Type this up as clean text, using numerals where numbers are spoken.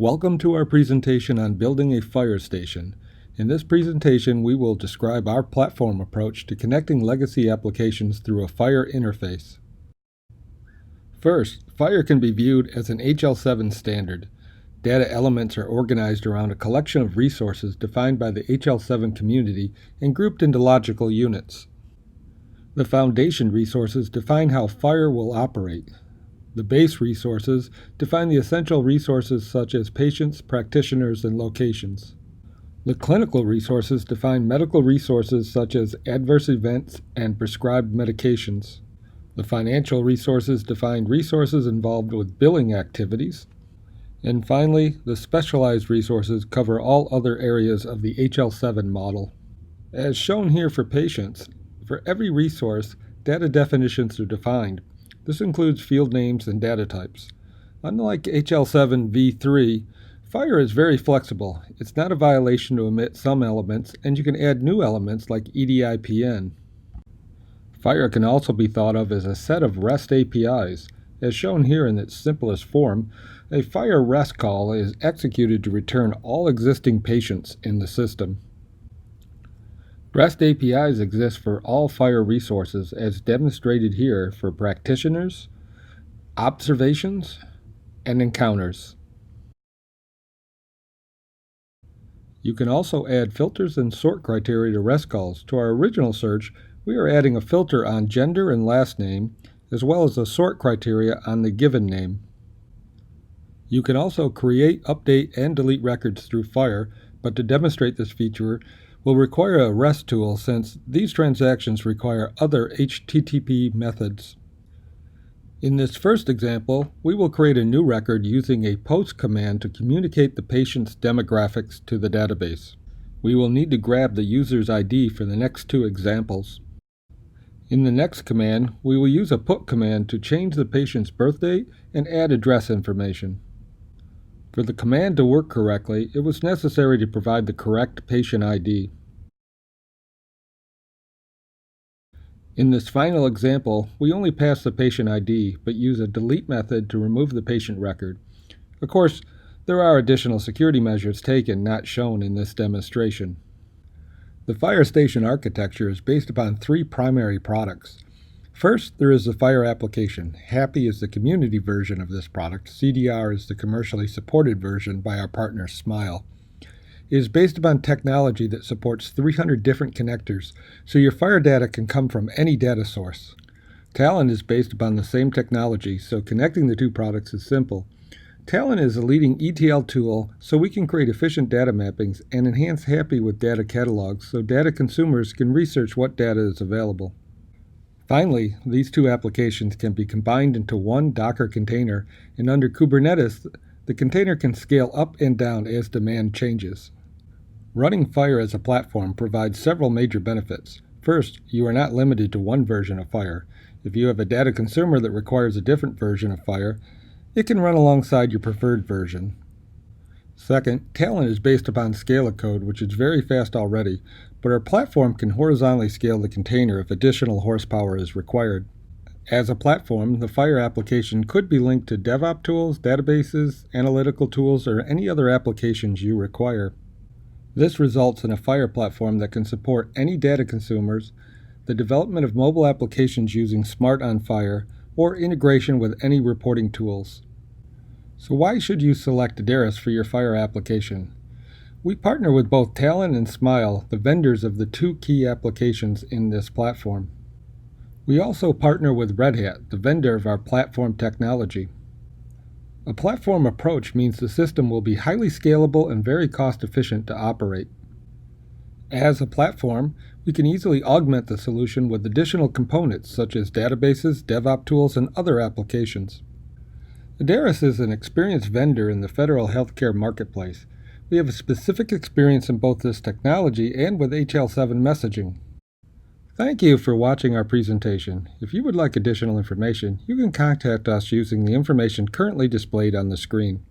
Welcome to our presentation on building a fire station. In this presentation, we will describe our platform approach to connecting legacy applications through a FHIR interface. First, FHIR can be viewed as an HL7 standard. Data elements are organized around a collection of resources defined by the HL7 community and grouped into logical units. The foundation resources define how FHIR will operate. The base resources define the essential resources such as patients, practitioners, and locations. The clinical resources define medical resources such as adverse events and prescribed medications. The financial resources define resources involved with billing activities. And finally, the specialized resources cover all other areas of the HL7 model. As shown here for patients, for every resource, data definitions are defined. This includes field names and data types. Unlike HL7 v3, FHIR is very flexible. It's not a violation to omit some elements, and you can add new elements like EDIPN. FHIR can also be thought of as a set of REST APIs. As shown here in its simplest form, a FHIR REST call is executed to return all existing patients in the system. REST APIs exist for all FHIR resources as demonstrated here for practitioners, observations, and encounters. You can also add filters and sort criteria to REST calls. To our original search, we are adding a filter on gender and last name, as well as a sort criteria on the given name. You can also create, update, and delete records through FHIR, but to demonstrate this feature, will require a REST tool since these transactions require other HTTP methods. In this first example, we will create a new record using a post command to communicate the patient's demographics to the database. We will need to grab the user's ID for the next two examples. In the next command, we will use a put command to change the patient's birth date and add address information. For the command to work correctly, it was necessary to provide the correct patient ID. In this final example, we only pass the patient ID, but use a delete method to remove the patient record. Of course, there are additional security measures taken not shown in this demonstration. The fire station architecture is based upon three primary products. First, there is the FHIR application. Happy is the community version of this product. CDR is the commercially supported version by our partner Smile. It is based upon technology that supports 300 different connectors, so your FHIR data can come from any data source. Talon is based upon the same technology, so connecting the two products is simple. Talon is a leading ETL tool, so we can create efficient data mappings and enhance Happy with data catalogs so data consumers can research what data is available. Finally, these two applications can be combined into one Docker container, and under Kubernetes, the container can scale up and down as demand changes. Running FHIR as a platform provides several major benefits. First, you are not limited to one version of FHIR. If you have a data consumer that requires a different version of FHIR, it can run alongside your preferred version. Second, Talon is based upon Scala code, which is very fast already, but our platform can horizontally scale the container if additional horsepower is required. As a platform, the FHIR application could be linked to DevOps tools, databases, analytical tools, or any other applications you require. This results in a FHIR platform that can support any data consumers, the development of mobile applications using Smart on FHIR, or integration with any reporting tools. So why should you select Daris for your FHIR application? We partner with both Talon and Smile, the vendors of the two key applications in this platform. We also partner with Red Hat, the vendor of our platform technology. A platform approach means the system will be highly scalable and very cost-efficient to operate. As a platform, we can easily augment the solution with additional components such as databases, DevOps tools, and other applications. Daris is an experienced vendor in the federal healthcare marketplace. We have a specific experience in both this technology and with HL7 messaging. Thank you for watching our presentation. If you would like additional information, you can contact us using the information currently displayed on the screen.